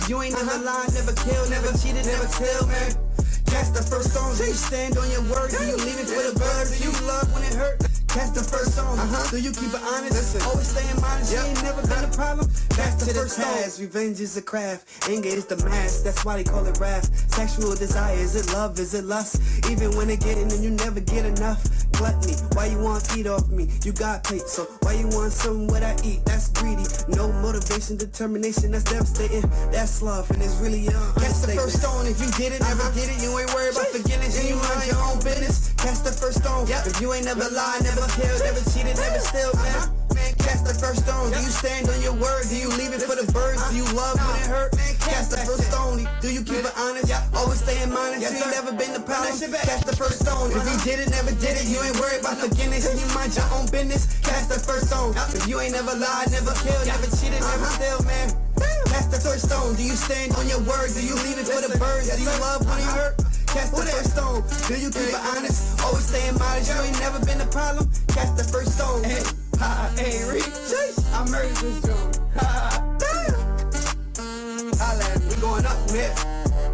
If you ain't never lied, never killed, never cheated, never killed, man. Cast the first stone, do you stand on your word? Do you leave it for the birds? Do you love when it hurt? Cast the first stone, do you keep it honest? Always staying modest, you ain't never been a problem. Cast the first stone. Revenge is a craft, engage is the mask, that's why they call it wrath. Sexual desire, is it love, is it lust? Even when they get it and you never get enough. Gluttony, why you want to eat off me? You got paid, so why you want something what I eat? That's greedy. No motivation, determination, that's devastating. That's love, and it's really young. Cast the first stone, if you did it, never did it, you ain't worried about forgiveness, and you mind your own business. Cast the first stone, if you ain't never lied, never killed, never cheated, never steal, man. Cast the first stone, do you stand on your word? Do you leave it for the birds? Do you love when it hurt? Cast the first stone, do you keep it honest? Always staying modest, you ain't never been the problem. Cast the first stone, if you did it, never did it, you ain't worried about forgiveness, and you mind your own business. Cast the first stone, if you ain't never lied, never killed, never cheated, never steal, man. Cast the first stone, do you stand on your word? Do you leave it for the birds? Do you love when it hurt? Cast the first stone, do you keep it honest? Always staying modest, you ain't never been a problem. Cast the first stone. Hey, hey, Reed, I murdered this joint. Damn. Holla, we going up from here.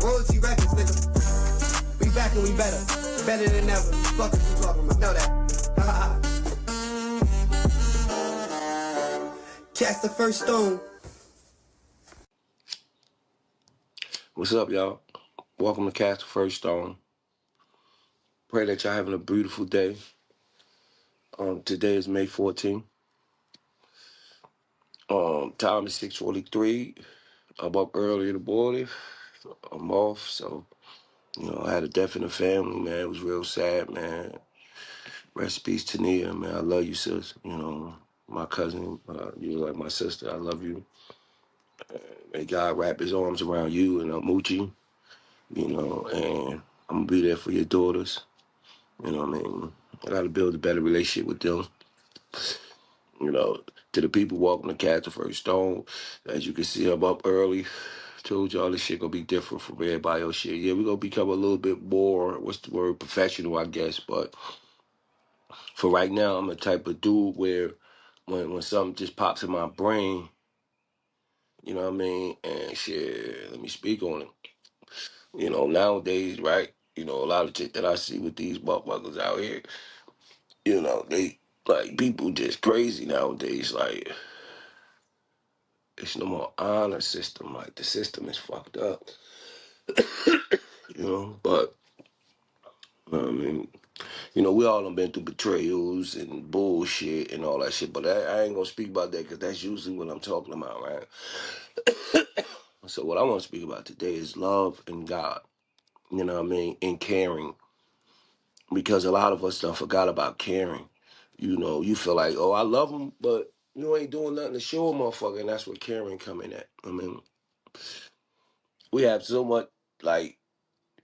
Royalty records, nigga. We back and we better. Better than ever. Fuck is you talking about? Know that. Cast the first stone. What's up, y'all? Welcome to Cast the First Stone. Pray that y'all having a beautiful day. Today is May 14th. Time is 6:43. I'm up early in the morning. I'm off, so I had a death in the family, man. It was real sad, man. Rest in peace, Tania, man. I love you, sis. My cousin, you're like my sister. I love you. May God wrap his arms around you and Moochie, and I'm gonna be there for your daughters. You know what I mean? I gotta build a better relationship with them. To the people walking the Cast the First Stone, as you can see, I'm up early. Told y'all this shit gonna be different from everybody else shit. Yeah, we're gonna become a little bit more, what's the word, professional, I guess. But for right now, I'm the type of dude where when something just pops in my brain, you know what I mean? And shit, let me speak on it. Nowadays, right? A lot of shit that I see with these motherfuckers out here, they, like, people just crazy nowadays. Like, it's no more honor system. Like, the system is fucked up. But, I mean, we all done been through betrayals and bullshit and all that shit. But I ain't gonna speak about that because that's usually what I'm talking about, right? So what I want to speak about today is love and God. You know what I mean? And caring. Because a lot of us done forgot about caring. You feel like, oh, I love him, but you ain't doing nothing to show a motherfucker, and that's where caring come in at. I mean, we have so much, like,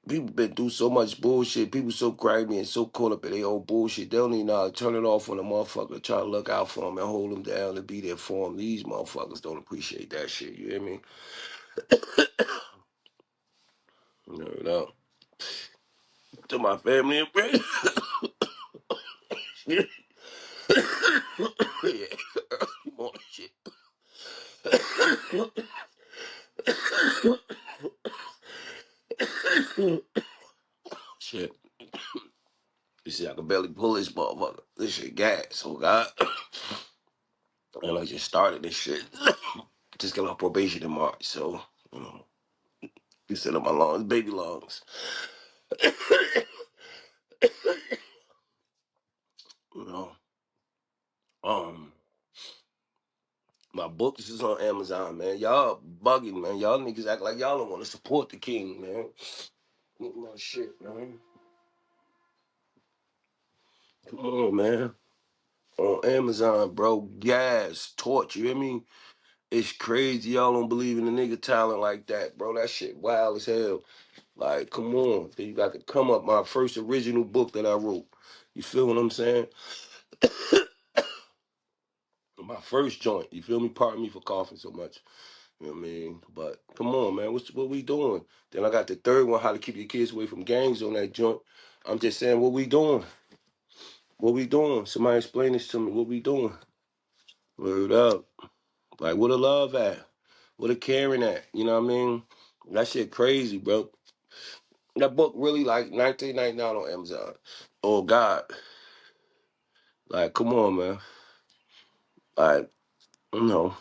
people been through so much bullshit. People so grimy and so caught up in their own bullshit. They don't even know how to turn it off when a motherfucker try to look out for them and hold them down and be there for them. These motherfuckers don't appreciate that shit. You hear me? No. To my family and friends. Yeah. More shit. Shit. You see, I can barely pull this motherfucker. This shit gas, oh God. And I just started this shit. Just got on probation in March, so, you set up my lungs, baby lungs. you know, um, my books is on Amazon, man. Y'all bugging, man. Y'all niggas act like y'all don't want to support the king, man. Look at my shit, man. Come on, man. On Amazon, bro. Gas, torch, you hear me? It's crazy y'all don't believe in the nigga talent like that, bro. That shit wild as hell. Like, come on. You got to come up, my first original book that I wrote. You feel what I'm saying? My first joint. You feel me? Pardon me for coughing so much. You know what I mean? But come on, man. What we doing? Then I got the third one, how to keep your kids away from gangs on that joint. I'm just saying, what we doing? What we doing? Somebody explain this to me. What we doing? Word up. Like, where the love at? Where the caring at? You know what I mean? That shit crazy, bro. That book really like 19.99 on Amazon. Oh God. Like, come on, man. Like, you know.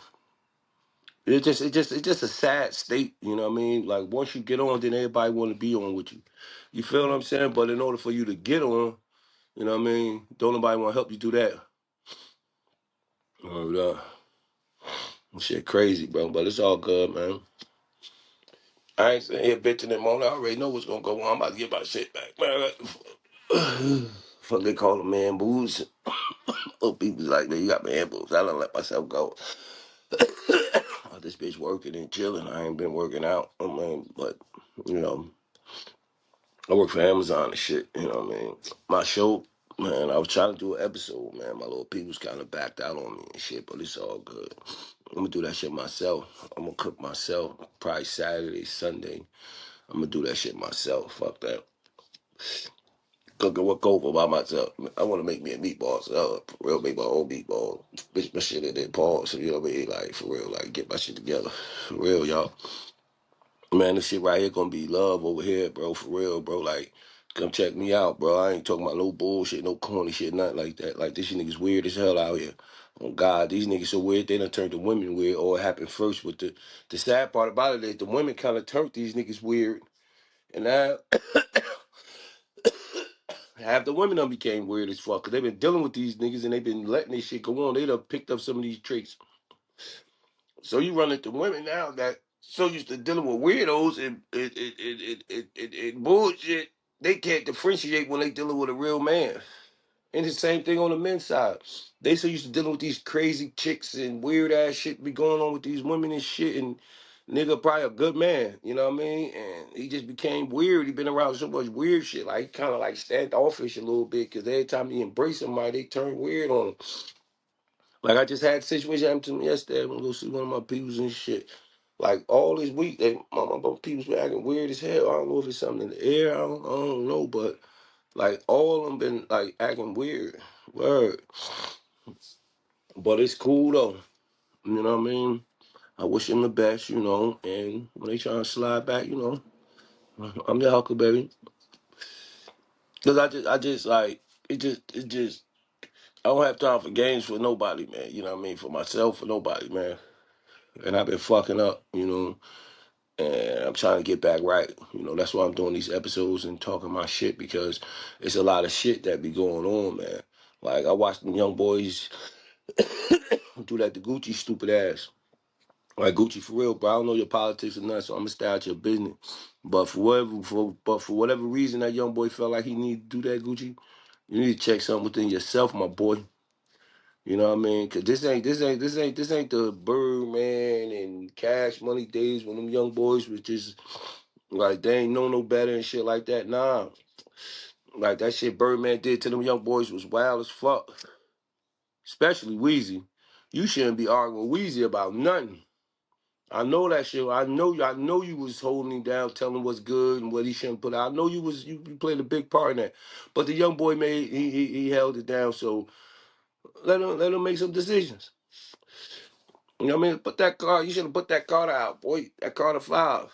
It's just a sad state, you know what I mean? Like once you get on, then everybody wanna be on with you. You feel what I'm saying? But in order for you to get on, you know what I mean, don't nobody wanna help you do that. Oh, shit crazy, bro. But it's all good, man. I ain't sitting here bitching that moment. I already know what's gonna go on. I'm about to get my shit back, man. Fuck they call them man boobs. Little people like, man, you got man boobs. I don't let myself go. This bitch working and chilling. I ain't been working out. I mean, but you know, I work for Amazon and shit. You know what I mean? My show, man. I was trying to do an episode, man. My little people's kind of backed out on me and shit, but it's all good. I'm gonna do that shit myself. I'm gonna cook myself. Probably Saturday, Sunday. I'm gonna do that shit myself. Fuck that. Cooking what over by myself. I want to make me a meatball. So, for real, make my own meatball. Bitch, my shit in there, pause. So, you know what I mean? Like, for real, like, get my shit together. For real, y'all. Man, this shit right here gonna be love over here, bro. For real, bro. Like, come check me out, bro. I ain't talking about no bullshit, no corny shit, nothing like that. Like, this niggas weird as hell out here. Oh, God, these niggas so weird, they done turned the women weird. Or it happened first. But the sad part about it is the women kind of turned these niggas weird. And now, half the women done became weird as fuck. Cause they been dealing with these niggas and they been letting this shit go on. They done picked up some of these traits. So you run into women now that so used to dealing with weirdos and bullshit, they can't differentiate when they dealing with a real man. And the same thing on the men's side. They so used to dealing with these crazy chicks and weird ass shit be going on with these women and shit. And nigga probably a good man, you know what I mean? And he just became weird. He been around so much weird shit. Like he kind of like standoffish a little bit because every time he embrace somebody, they turn weird on him. Like I just had a situation happen to me yesterday. I'm gonna go see one of my peoples and shit. Like all this week, my people's been acting weird as hell. I don't know if it's something in the air. I don't know, but like all of them been like acting weird. Word. But it's cool though. You know what I mean? I wish them the best, you know. And when they trying to slide back, you know, I'm your huckleberry. Cause I just like it just. I don't have time for games for nobody, man. You know what I mean? For myself, for nobody, man. And I've been fucking up, you know. And I'm trying to get back right. You know, that's why I'm doing these episodes and talking my shit because it's a lot of shit that be going on, man. Like I watched them young boys do that to Gucci stupid ass. Like Gucci for real, bro. I don't know your politics or nothing, so I'm gonna stay out your business. But for whatever reason that young boy felt like he need to do that, Gucci, you need to check something within yourself, my boy. You know what I mean? Cause this ain't the Birdman and Cash Money days when them young boys was just like they ain't know no better and shit like that. Nah, like that shit Birdman did to them young boys was wild as fuck. Especially Weezy. You shouldn't be arguing with Weezy about nothing. I know that shit. I know you was holding him down, telling him what's good and what he shouldn't put out. I know you played a big part in that. But the young boy he held it down. So let him make some decisions. You know what I mean? Put that card. You should have put that card out, boy. That Carter 5.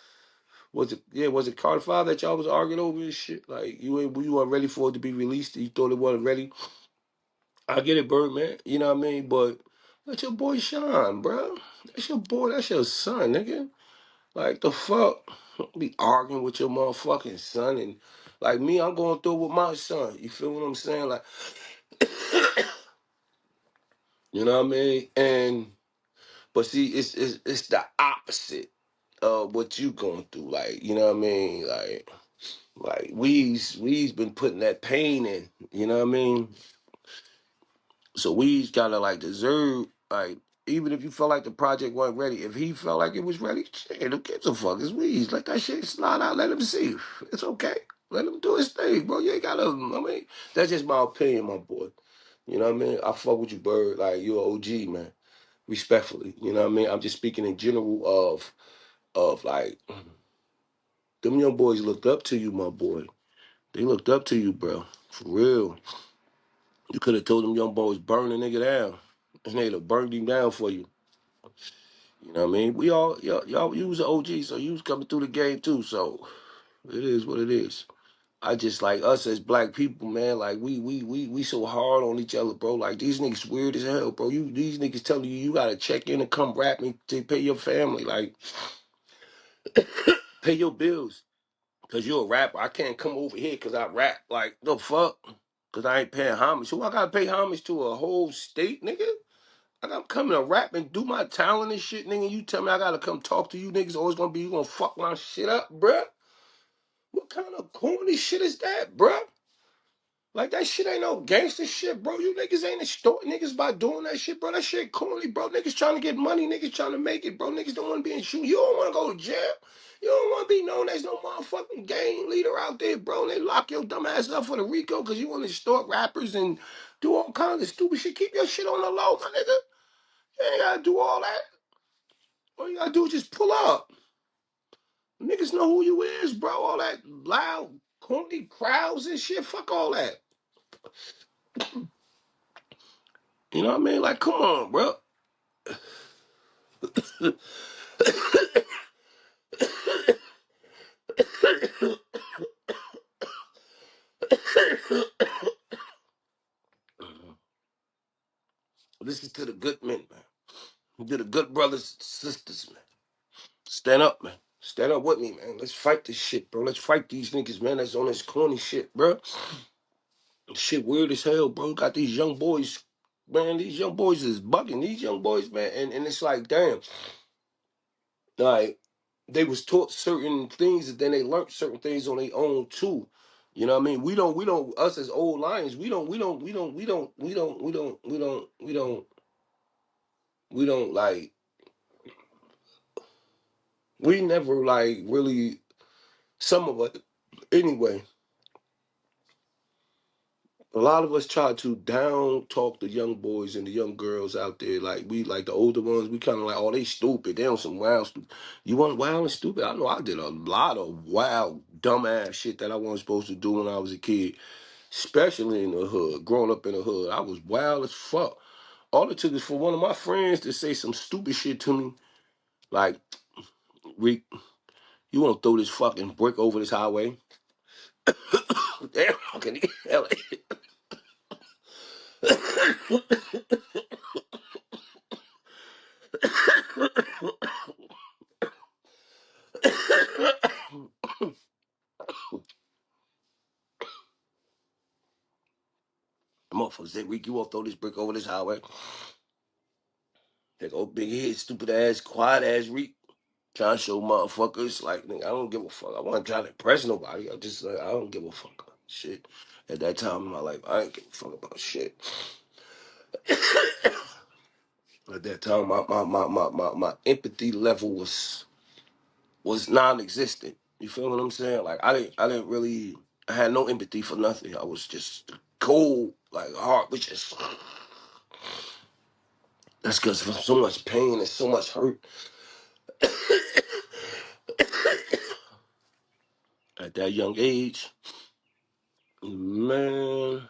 Was it Carter 5 that y'all was arguing over and shit? Like you weren't ready for it to be released. You thought it wasn't ready. I get it, Birdman. You know what I mean? But let your boy shine, bro. That's your boy. That's your son, nigga. Like the fuck? Don't be arguing with your motherfucking son and like me, I'm going through it with my son. You feel what I'm saying? Like you know what I mean? And but see, it's the opposite of what you going through. Like, you know what I mean? Like we's been putting that pain in, you know what I mean? So we's gotta like deserve like even if you felt like the project wasn't ready, if he felt like it was ready, shit, who gives a fuck? It's Weez. Let that shit slide out, let him see. It's okay. Let him do his thing, bro. You ain't gotta, I mean, that's just my opinion, my boy. You know what I mean? I fuck with you, Bird. Like, you're an OG, man. Respectfully. You know what I mean? I'm just speaking in general of like, them young boys looked up to you, my boy. They looked up to you, bro. For real. You could have told them young boys burn a nigga down. And they'd have burned him down for you. You know what I mean? We all y'all you was an OG, so you was coming through the game too. So it is what it is. I just like us as black people, man. Like we so hard on each other, bro. Like these niggas weird as hell, bro. These niggas telling you gotta check in and come rap me to pay your family, like pay your bills, cause you're a rapper. I can't come over here cause I rap. Like the fuck, cause I ain't paying homage. So I gotta pay homage to a whole state, nigga. I gotta come to rap and do my talent and shit, nigga. You tell me I gotta come talk to you niggas. Always gonna be you gonna fuck my shit up, bruh. What kind of corny shit is that, bruh? Like that shit ain't no gangster shit, bro. You niggas ain't extorting niggas by doing that shit, bro. That shit corny, bro. Niggas trying to get money, niggas trying to make it, bro. Niggas don't want to be in shoot. You don't want to go to jail. You don't want to be known as no motherfucking gang leader out there, bro. They lock your dumb ass up for the RICO because you want to extort rappers and do all kinds of stupid shit. Keep your shit on the low, my nigga. You ain't gotta do all that. All you gotta do is just pull up. Niggas know who you is, bro. All that loud, corny crowds and shit. Fuck all that. You know what I mean? Like, come on, bro. Listen to the good men, man. To the good brothers and sisters, man. Stand up, man. Stand up with me, man. Let's fight this shit, bro. Let's fight these niggas, man. That's on this corny shit, bro. Shit weird as hell, bro. Got these young boys, man. These young boys is bugging. These young boys, man. And it's like, damn. Like, they was taught certain things and then they learned certain things on their own too. You know what I mean? We don't us as old lions, we don't like we never like really some of us anyway. A lot of us try to down talk the young boys and the young girls out there. Like we like the older ones, we kinda like, oh, they stupid. They on some wild stupid. You want wild and stupid? I know I did a lot of wild, dumbass shit that I wasn't supposed to do when I was a kid. Especially in the hood, growing up in the hood. I was wild as fuck. All it took is for one of my friends to say some stupid shit to me. Like, Rick, you want to throw this fucking brick over this highway? Damn, fucking hell. Motherfucker said, Rick, you want to throw this brick over this highway? That old big head, stupid ass, quiet ass Rick. Trying to show motherfuckers, like, nigga, I don't give a fuck. I wasn't trying to impress nobody. I just, like, I don't give a fuck about shit. At that time in my life, I ain't give a fuck about shit. At that time, my empathy level was non-existent. You feel what I'm saying? Like I didn't really I had no empathy for nothing. I was just cold, like heart was just that's because of so much pain and so much hurt. At that young age, man,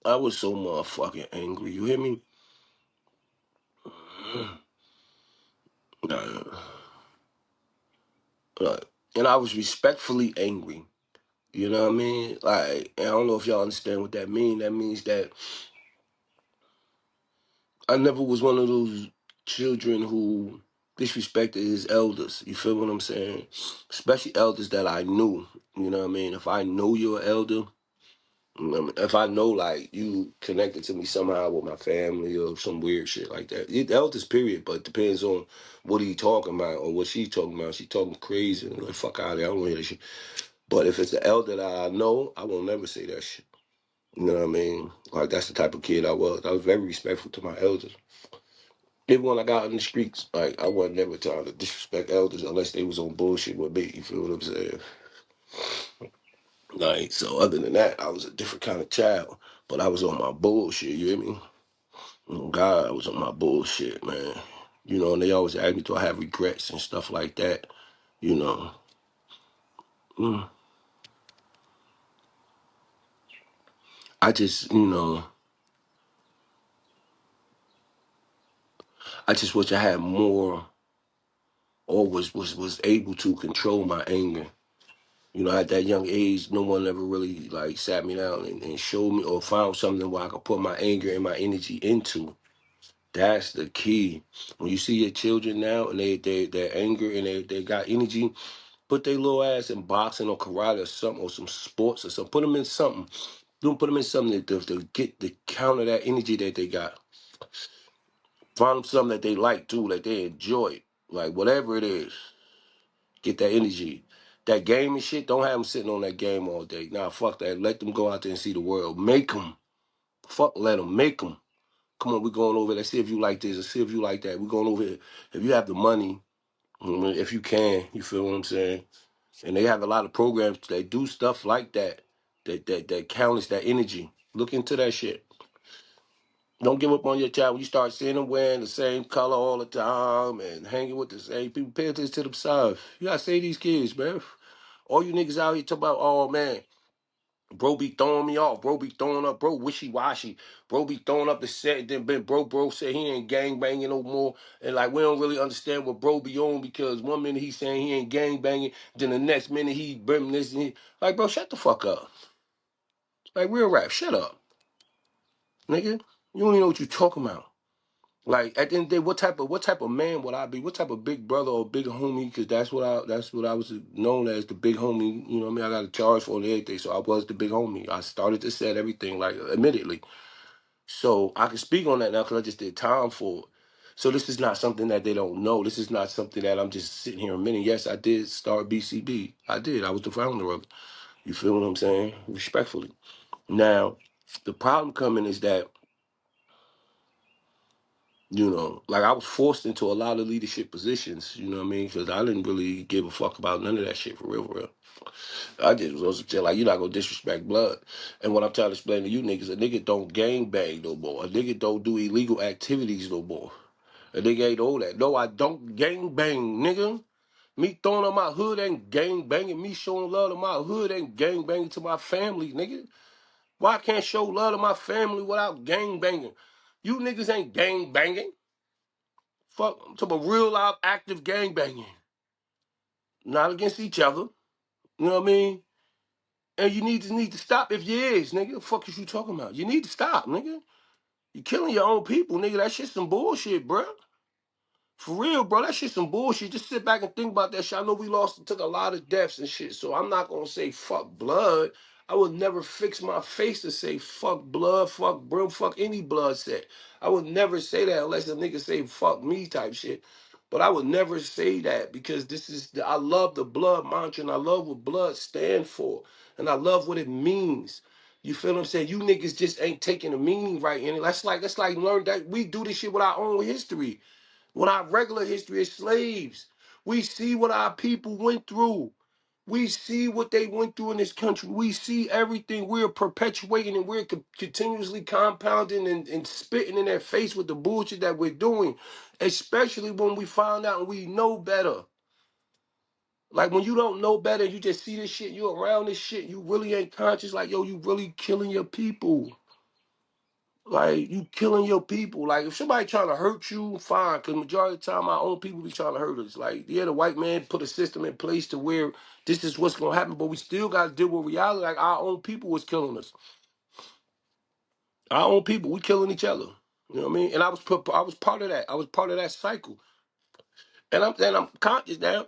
I was so motherfucking angry. You hear me? Uh, and I was respectfully angry. You know what I mean? Like, and I don't know if y'all understand what that means. That means that I never was one of those children who disrespected his elders. You feel what I'm saying? Especially elders that I knew. You know what I mean? If I know you're an elder, if I know like you connected to me somehow with my family or some weird shit like that. Elders, period. But it depends on what he talking about or what she talking about. She talking crazy and like fuck out of there. I don't want to hear that shit. But if it's an elder that I know, I will never say that shit. You know what I mean? Like that's the type of kid I was. I was very respectful to my elders. Even when I got in the streets, like I wasn't never trying to disrespect elders unless they was on bullshit with me. You feel what I'm saying? Like so, other than that, I was a different kind of child. But I was on my bullshit. You hear me? Oh, God, I was on my bullshit, man. You know, and they always ask me, do I have regrets and stuff like that? You know, mm. I just, you know, I just wish I had more, or was able to control my anger. You know, at that young age, no one ever really like sat me down and showed me or found something where I could put my anger and my energy into. That's the key. When you see your children now and their anger and they got energy, put their little ass in boxing or karate or something, or some sports or something. Put them in something. Don't put them in something to get the counter that energy that they got. Find them something that they like too, that they enjoy. Like whatever it is, get that energy. That game and shit, don't have them sitting on that game all day. Nah, fuck that. Let them go out there and see the world. Make them. Fuck, let them. Make them. Come on, we're going over there. Let's see if you like this. Let's see if you like that. We're going over here. If you have the money, if you can, you feel what I'm saying? And they have a lot of programs that do stuff like that, that counts that energy. Look into that shit. Don't give up on your child when you start seeing them wearing the same color all the time and hanging with the same people. Pay attention to themselves. You gotta say these kids, man. All you niggas out here talk about, oh man, bro be throwing me off. Bro be throwing up. Bro wishy-washy. Bro be throwing up the set. And then bro said he ain't gang banging no more. And like we don't really understand what bro be on, because one minute he's saying he ain't gang banging, then the next minute he reminiscing. Like, bro, shut the fuck up. Like, real rap, shut up, nigga. You don't even know what you talking about. Like, at the end of the day, what type of man would I be? What type of big brother or big homie? Because that's what I was known as, the big homie. You know what I mean? I got a charge for it and everything, so I was the big homie. I started to set everything, like, immediately. So I can speak on that now because I just did time for it. So this is not something that they don't know. This is not something that I'm just sitting here admitting. Yes, I did start BCB. I did. I was the founder of it. You feel what I'm saying? Respectfully. Now, the problem coming is that, you know, like I was forced into a lot of leadership positions, you know what I mean? Because I didn't really give a fuck about none of that shit for real, for real. I just was just like, you're not gonna disrespect blood. And what I'm trying to explain to you niggas, a nigga don't gang bang no more. A nigga don't do illegal activities no more. A nigga ain't all that. No, I don't gang bang, nigga. Me throwing on my hood ain't gang banging. Me showing love to my hood ain't gang banging to my family, nigga. Why I can't show love to my family without gang banging? You niggas ain't gang banging. Fuck, I'm talking about real live active gang banging. Not against each other. You know what I mean? And you need to stop if you is, nigga. The fuck is you talking about? You need to stop, nigga. You killing your own people, nigga. That shit's some bullshit, bruh. For real, bro, that shit's some bullshit. Just sit back and think about that shit. I know we took a lot of deaths and shit, so I'm not gonna say fuck blood. I would never fix my face to say fuck blood, fuck bro, fuck any blood set. I would never say that unless a nigga say fuck me type shit. But I would never say that because I love the blood mantra and I love what blood stand for. And I love what it means. You feel what I'm saying? You niggas just ain't taking the meaning right in it. That's like learn that we do this shit with our own history. When our regular history is slaves, we see what our people went through. We see what they went through in this country. We see everything. We're perpetuating and we're continuously compounding and spitting in their face with the bullshit that we're doing, especially when we found out and we know better. Like when you don't know better, you just see this shit, you around this shit, you really ain't conscious, like, yo, you really killing your people. Like, you killing your people. Like, if somebody trying to hurt you, fine. Because majority of the time, our own people be trying to hurt us. Like, yeah, the white man put a system in place to where this is what's going to happen. But we still got to deal with reality. Like, our own people was killing us. Our own people, we killing each other. You know what I mean? And I was part of that. I was part of that cycle. And I'm conscious now.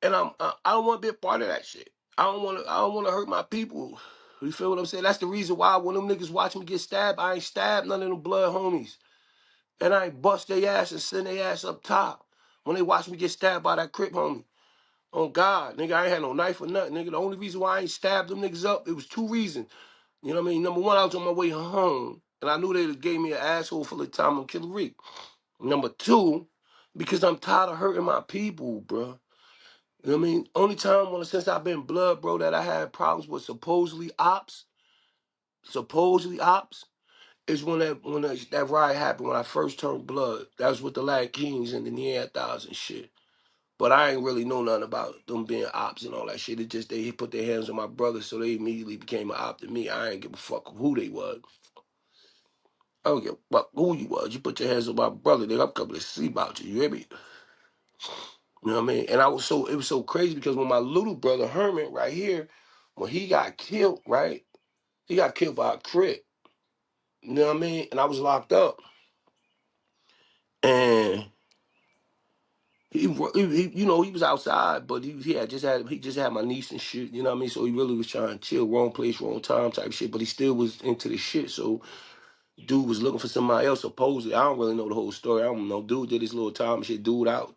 And I don't want to be a part of that shit. I don't want to hurt my people. You feel what I'm saying? That's the reason why when them niggas watch me get stabbed, I ain't stabbed none of them blood homies. And I ain't bust their ass and send their ass up top when they watch me get stabbed by that Crip homie. On God, nigga, I ain't had no knife or nothing, nigga. The only reason why I ain't stabbed them niggas up, it was two reasons. You know what I mean? Number one, I was on my way home, and I knew they gave me an asshole full of time on Killer Rick. Number two, because I'm tired of hurting my people, bro. You know what I mean? Only time since I've been blood, bro, that I had problems with supposedly ops, is when that riot happened when I first turned blood. That was with the Latin Kings and the Neanderthals and shit. But I ain't really know nothing about them being ops and all that shit. It just they put their hands on my brother, so they immediately became an op to me. I ain't give a fuck who they was. I don't give a fuck who you was. You put your hands on my brother, nigga. I'm coming to see about you. You hear me? You know what I mean? And it was so crazy because when my little brother Herman right here, when he got killed, right? He got killed by a Crip. You know what I mean? And I was locked up. And you know, he was outside, but he just had my niece and shit, you know what I mean? So he really was trying to chill, wrong place, wrong time type shit, but he still was into the shit. So dude was looking for somebody else, supposedly. I don't really know the whole story. I don't know. Dude did his little time and shit. Dude out.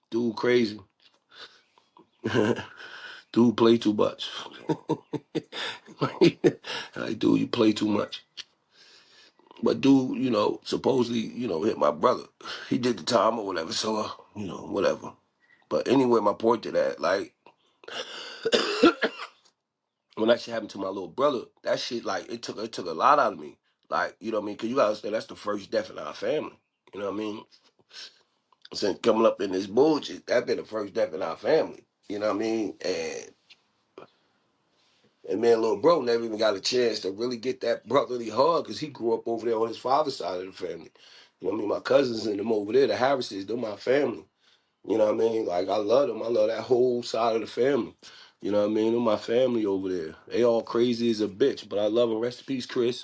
Dude crazy. Dude play too much. Like, dude, you play too much. But dude, you know, supposedly, you know, hit my brother. He did the time or whatever, so, you know, whatever. But anyway, my point to that, like, when that shit happened to my little brother, that shit, like, it took a lot out of me. Like, you know what I mean? Because you gotta understand, that's the first death in our family. You know what I mean? Since coming up in this bullshit, that been the first death in our family. You know what I mean? And man, little bro never even got a chance to really get that brotherly hug because he grew up over there on his father's side of the family. You know what I mean? My cousins and them over there, the Harrises, they're my family. You know what I mean? Like, I love them. I love that whole side of the family. You know what I mean? They're my family over there. They all crazy as a bitch, but I love them. Rest in peace, Chris.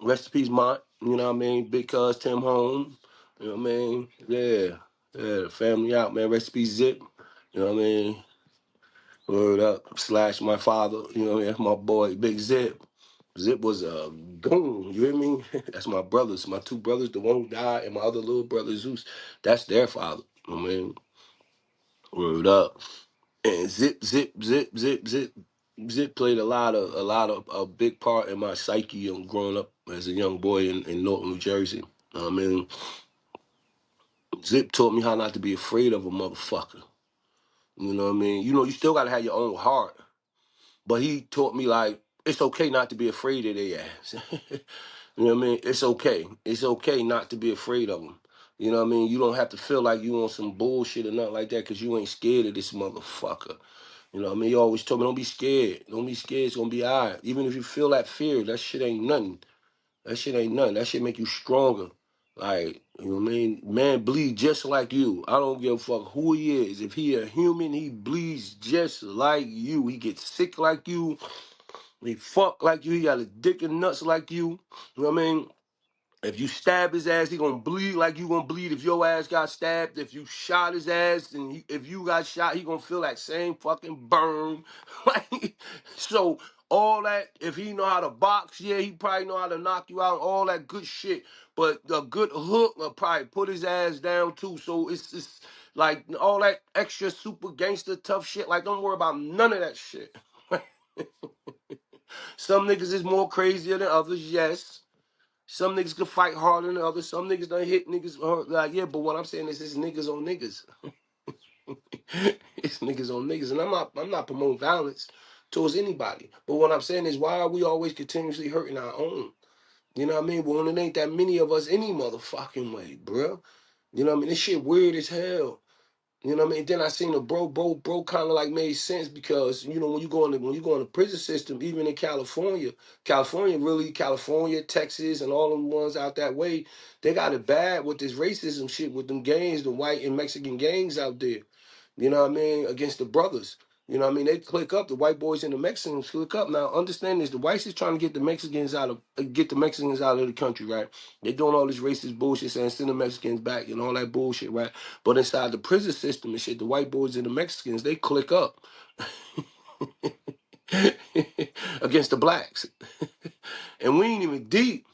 Rest in peace, Mont. You know what I mean? Big cuz Tim Home. You know what I mean? Yeah. Yeah, the family out, man. Rest in peace, Zip. You know what I mean? Word up. Slash my father. You know, that's my boy, Big Zip. Zip was a goon. You hear me? That's my brothers. My two brothers, the one who died, and my other little brother, Zeus. That's their father. You know what I mean? Word up. And Zip played a a big part in my psyche growing up as a young boy in Norton, New Jersey. I mean, Zip taught me how not to be afraid of a motherfucker. You know what I mean? You know, you still gotta have your own heart. But he taught me, like, it's okay not to be afraid of their ass. You know what I mean? It's okay. It's okay not to be afraid of them. You know what I mean? You don't have to feel like you on some bullshit or nothing like that because you ain't scared of this motherfucker. You know what I mean? He always told me, don't be scared. Don't be scared. It's going to be all right. Even if you feel that fear, that shit ain't nothing. That shit ain't nothing. That shit make you stronger. Like, you know what I mean? Man bleed just like you. I don't give a fuck who he is. If he a human, he bleeds just like you. He gets sick like you. He fuck like you. He got a dick and nuts like you. You know what I mean? If you stab his ass, he gonna bleed like you gonna bleed if your ass got stabbed. If you shot his ass and if you got shot, he gonna feel that same fucking burn. Like, so all that, if he know how to box, yeah, he probably know how to knock you out, all that good shit. But a good hook will probably put his ass down too. So it's like all that extra super gangster tough shit. Like, don't worry about none of that shit. Some niggas is more crazier than others, yes. Some niggas can fight harder than others. Some niggas done hit niggas hard. Like, yeah, but what I'm saying is it's niggas on niggas. It's niggas on niggas. And I'm not promoting violence towards anybody. But what I'm saying is why are we always continuously hurting our own? You know what I mean? Well, it ain't that many of us any motherfucking way, bro. You know what I mean? This shit weird as hell. You know what I mean? Then I seen the bro kind of like made sense because you know when you go in the prison system, even in California, Texas, and all them ones out that way, they got it bad with this racism shit with them gangs, the white and Mexican gangs out there. You know what I mean? Against the brothers. You know what I mean? They click up, the white boys and the Mexicans click up. Now understand this, the whites is trying to get the Mexicans out of the country, right? They're doing all this racist bullshit saying send the Mexicans back and all that bullshit, right? But inside the prison system and shit, the white boys and the Mexicans, they click up against the blacks. And we ain't even deep.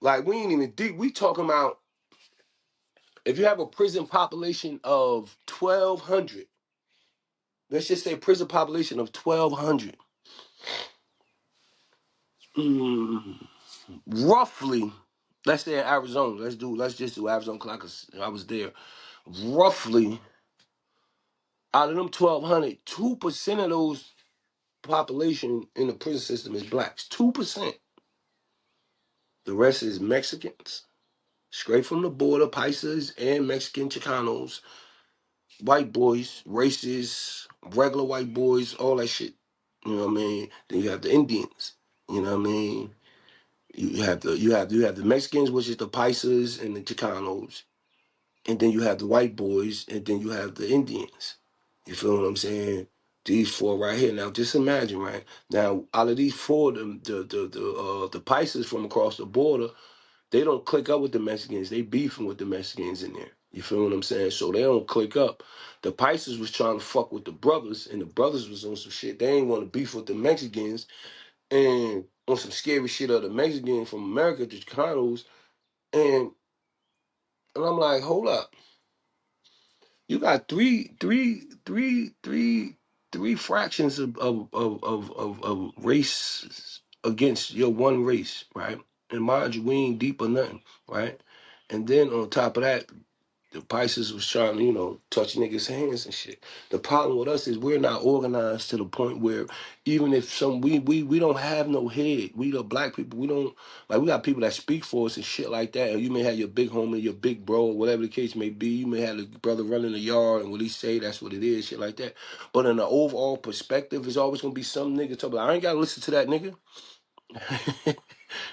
Like, we ain't even deep. We talking about if you have a prison population of 1,200, let's just say prison population of 1,200. Roughly, let's say in Arizona. Let's just do Arizona because I was there. Roughly, out of them 1,200, 2% of those population in the prison system is blacks. 2%. The rest is Mexicans, straight from the border, Paisas and Mexican Chicanos, white boys, racists, regular white boys, all that shit. You know what I mean? Then you have the Indians. You know what I mean? You have the Mexicans, which is the Paisas and the Chicanos, and then you have the white boys, and then you have the Indians. You feel what I'm saying? These four right here. Now, just imagine, right now, out of these four, the Paisas from across the border, they don't click up with the Mexicans. They beefing with the Mexicans in there. You feel what I'm saying? So they don't click up. The Paisas was trying to fuck with the brothers, and the brothers was on some shit. They ain't want to beef with the Mexicans, and on some scary shit of the Mexicans from America, the Chicanos, and I'm like, hold up. You got three fractions of race against your one race, right? And mind you, we ain't deep or nothing, right? And then on top of that, the Pisces was trying to, touch niggas' hands and shit. The problem with us is we're not organized to the point where even if we don't have no head. We the black people, we don't like we got people that speak for us and shit like that. And you may have your big homie, your big bro, whatever the case may be. You may have the brother running the yard and what he say, that's what it is, shit like that. But in the overall perspective, there's always gonna be some nigga talking about, I ain't gotta listen to that nigga.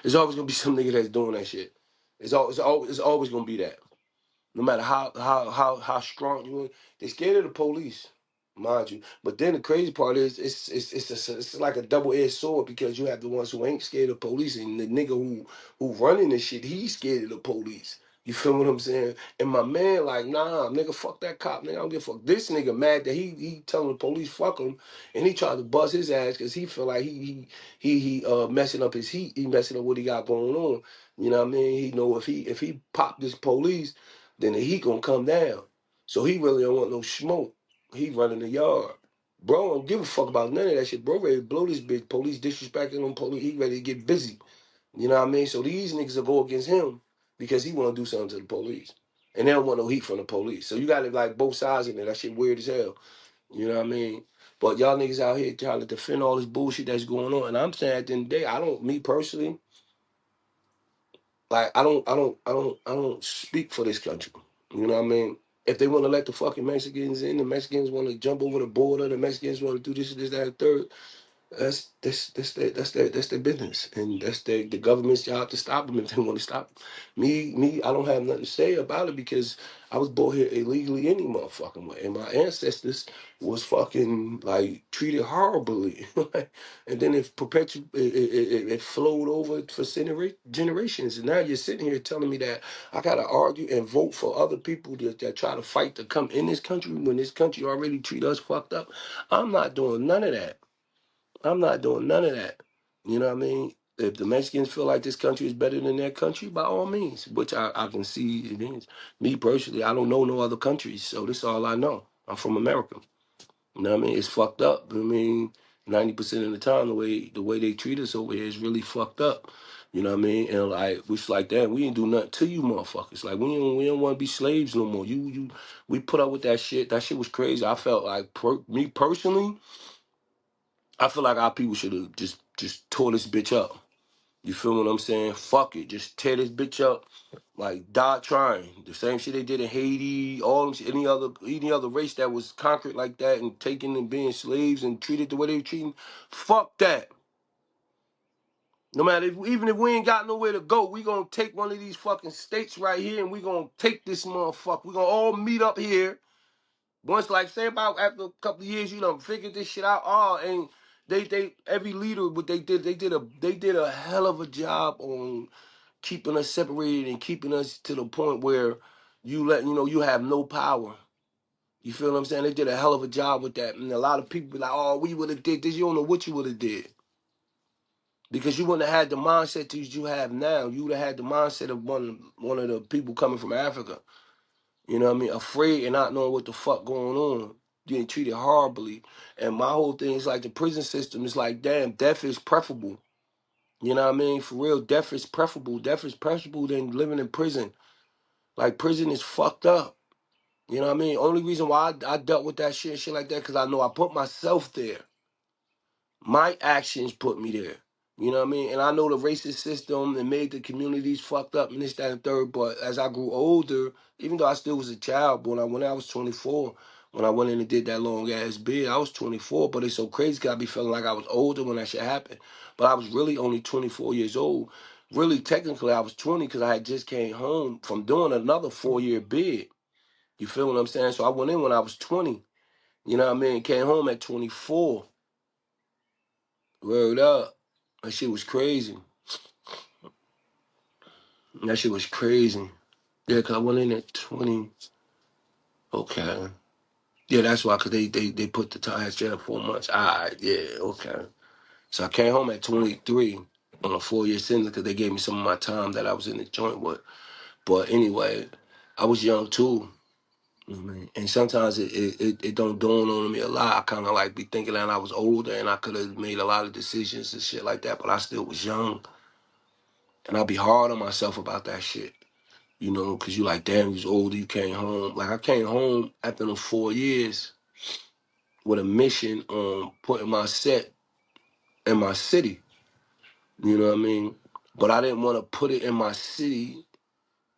There's always gonna be some nigga that's doing that shit. It's always gonna be that. No matter how strong you are, they scared of the police, mind you. But then the crazy part is it's like a double-edged sword because you have the ones who ain't scared of police and the nigga who running this shit, he's scared of the police. You feel what I'm saying? And my man like, nah, nigga, fuck that cop, nigga. I don't give a fuck. This nigga mad that he telling the police fuck him, and he tried to bust his ass because he feel like he messing up his heat. He messing up what he got going on. You know what I mean? He know if he pop this police, then the heat gonna come down. So he really don't want no smoke. He running the yard. Bro don't give a fuck about none of that shit. Bro ready to blow this bitch. Police disrespecting him. Police, he ready to get busy. You know what I mean? So these niggas will go against him because he want to do something to the police. And they don't want no heat from the police. So you got it like both sides in there. That shit weird as hell. You know what I mean? But y'all niggas out here trying to defend all this bullshit that's going on. And I'm saying at the end of the day, me personally, like I don't speak for this country. You know what I mean? If they want to let the fucking Mexicans in, the Mexicans want to jump over the border, the Mexicans want to do this, that, and third. That's their business, and that's the government's job to stop them if they want to stop them. Me, I don't have nothing to say about it because I was born here illegally any motherfucking way, and my ancestors was fucking like treated horribly, and then it flowed over for generations, and now you're sitting here telling me that I gotta argue and vote for other people that try to fight to come in this country when this country already treat us fucked up. I'm not doing none of that. I'm not doing none of that. You know what I mean? If the Mexicans feel like this country is better than their country, by all means, which I can see it is. Me personally, I don't know no other countries, so this is all I know. I'm from America. You know what I mean? It's fucked up. I mean, 90% of the time, the way they treat us over here is really fucked up. You know what I mean? And like we like that, we ain't do nothing to you, motherfuckers. Like we don't want to be slaves no more. We put up with that shit. That shit was crazy. I felt like me personally. I feel like our people should have just tore this bitch up. You feel what I'm saying? Fuck it, just tear this bitch up. Like die trying. The same shit they did in Haiti, all them any other race that was conquered like that and taken and being slaves and treated the way they were treating. Fuck that. No matter even if we ain't got nowhere to go, we gonna take one of these fucking states right here and we gonna take this motherfucker. We gonna all meet up here. Once, like, say about after a couple of years, you done figured this shit out. Oh, and they every leader, what they did a hell of a job on keeping us separated and keeping us to the point where you have no power. You feel what I'm saying? They did a hell of a job with that, and a lot of people be like, "Oh, we would have did this." You don't know what you would have did because you wouldn't have had the mindset that you have now. You would have had the mindset of one of the people coming from Africa. You know what I mean? Afraid and not knowing what the fuck going on. Getting treated horribly. And my whole thing is like the prison system is like, damn, death is preferable. You know what I mean? For real, death is preferable. Death is preferable than living in prison. Like prison is fucked up. You know what I mean? Only reason why I dealt with that shit like that because I know I put myself there. My actions put me there. You know what I mean? And I know the racist system and made the communities fucked up and this, that, and third. But as I grew older, even though I still was a child, but when I was 24, when I went in and did that long ass bid, I was 24. But it's so crazy because I be feeling like I was older when that shit happened. But I was really only 24 years old. really technically I was 20 because I had just came home from doing another 4-year bid. You feel what I'm saying? So I went in when I was 20. You know what I mean? Came home at 24. Word up. That shit was crazy. That shit was crazy. Yeah, because I went in at 20. Okay. Yeah, that's why, because they put the time at 4 months. All right, yeah, okay. So I came home at 23 on a 4-year sentence because they gave me some of my time that I was in the joint with. But anyway, I was young too. You know what I mean? And sometimes it don't dawn on me a lot. I kind of like be thinking that I was older and I could have made a lot of decisions and shit like that, but I still was young. And I'd be hard on myself about that shit. You know, because you like, damn, you was older, you came home. Like, I came home after them 4 years with a mission on putting my set in my city. You know what I mean? But I didn't want to put it in my city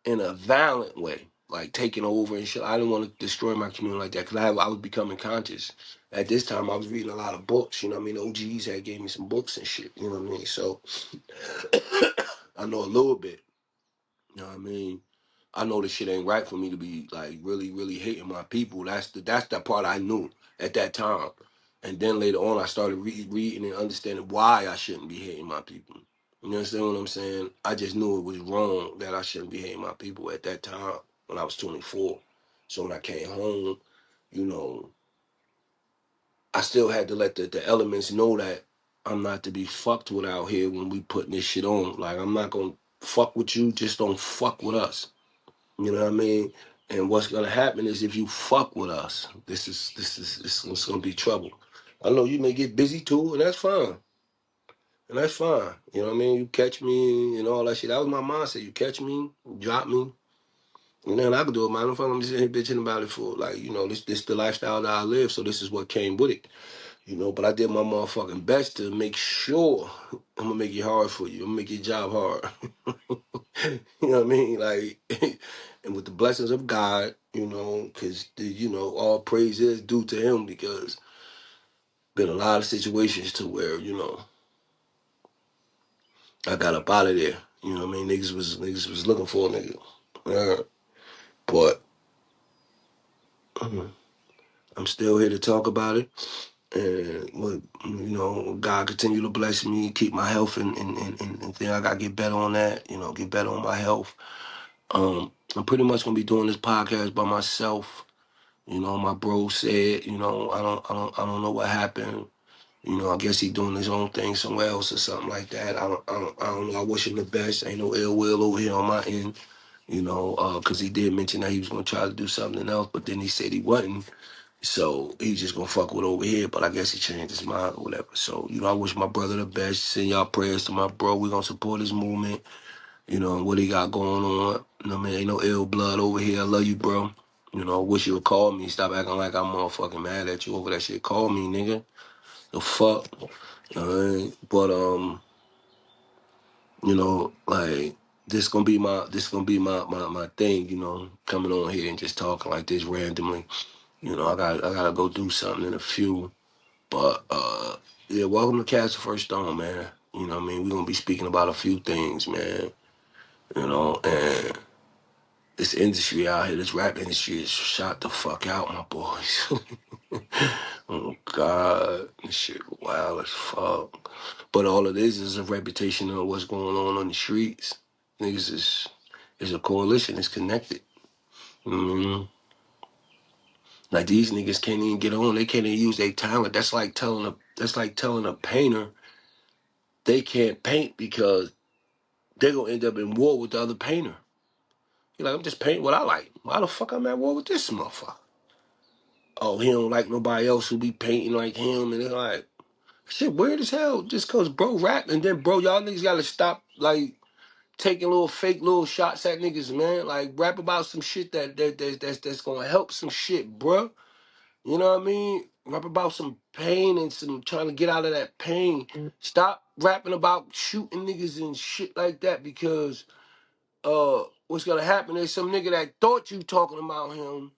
in a violent way, like taking over and shit. I didn't want to destroy my community like that because I was becoming conscious. At this time, I was reading a lot of books. You know what I mean? OGs had gave me some books and shit. You know what I mean? So I know a little bit. You know what I mean? I know this shit ain't right for me to be like really, really hating my people. That's the part I knew at that time. And then later on, I started reading and understanding why I shouldn't be hating my people. You understand what I'm saying? I just knew it was wrong that I shouldn't be hating my people at that time when I was 24. So when I came home, you know, I still had to let the elements know that I'm not to be fucked with out here when we putting this shit on. Like, I'm not gonna fuck with you, just don't fuck with us. You know what I mean? And what's gonna happen is if you fuck with us, this is gonna be trouble. I know you may get busy too, and that's fine. And that's fine. You know what I mean? You catch me and all that shit. That was my mindset. You catch me, you drop me. And then I could do it, man. I'm just sitting here bitching about it for like, you know, this the lifestyle that I live, so this is what came with it. You know, but I did my motherfucking best to make sure I'm gonna make it hard for you. I'm gonna make your job hard. You know what I mean? Like, and with the blessings of God, you know, because, you know, all praise is due to him because been a lot of situations to where, you know, I got up out of there. You know what I mean? Niggas was looking for a nigga. But I'm still here to talk about it. And, you know, God continue to bless me, keep my health and think I got to get better on that, you know, get better on my health. I'm pretty much going to be doing this podcast by myself. You know, my bro said, you know, I don't know what happened. You know, I guess he doing his own thing somewhere else or something like that. I don't know. I wish him the best. Ain't no ill will over here on my end. You know, because he did mention that he was gonna try to do something else, but then he said he wasn't. So he's just gonna fuck with over here. But I guess he changed his mind or whatever. So, you know, I wish my brother the best. Send y'all prayers to my bro. We're gonna support his movement. You know, and what he got going on. You know what I mean? Ain't no ill blood over here. I love you, bro. You know, wish you would call me. Stop acting like I'm motherfucking mad at you over that shit. Call me, nigga. The fuck? Alright? But you know, like this gonna be my thing, you know, coming on here and just talking like this randomly. You know, I gotta go do something in a few. But yeah, welcome to Cast the First Stone, man. You know what I mean? We're gonna be speaking about a few things, man. You know, and this industry out here, this rap industry is shot the fuck out, my boys. Oh God, this shit wild as fuck. But all it is a reputation of what's going on the streets. Niggas is a coalition. It's connected. Mm-hmm. Like these niggas can't even get on. They can't even use their talent. That's like telling a painter they can't paint because they're gonna end up in war with the other painter. You're like, I'm just painting what I like. Why the fuck I'm at war with this motherfucker? Oh, he don't like nobody else who be painting like him, and they're like, shit, weird as hell. Just cause bro rap, and then bro, y'all niggas gotta stop like taking little fake little shots at niggas, man. Like rap about some shit that's gonna help some shit, bruh. You know what I mean? Rap about some pain and some trying to get out of that pain. Stop rapping about shooting niggas and shit like that because what's gonna happen is some nigga that thought you talking about him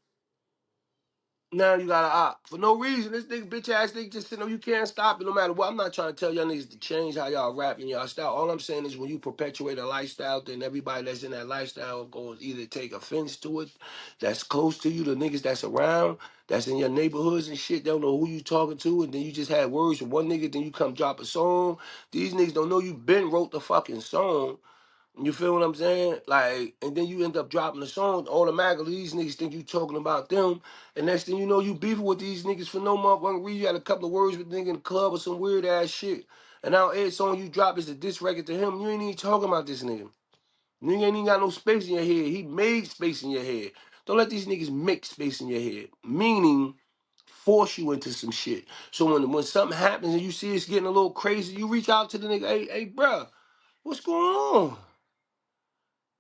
Now you got to opt. For no reason. This nigga bitch ass nigga just sitting there, you can't stop it no matter what. I'm not trying to tell y'all niggas to change how y'all rap and y'all style. All I'm saying is when you perpetuate a lifestyle, then everybody that's in that lifestyle goes either take offense to it, that's close to you, the niggas that's around, that's in your neighborhoods and shit, they don't know who you talking to, and then you just had words with one nigga, then you come drop a song. These niggas don't know you been wrote the fucking song. You feel what I'm saying? Like, and then you end up dropping the song. Automatically, these niggas think you talking about them. And next thing you know, you beefing with these niggas for no motherfucking reason. You had a couple of words with nigga in the club or some weird ass shit. And now every song you drop is a diss record to him. You ain't even talking about this nigga. Nigga ain't even got no space in your head. He made space in your head. Don't let these niggas make space in your head. Meaning, force you into some shit. So when something happens and you see it's getting a little crazy, you reach out to the nigga, hey, bruh, what's going on?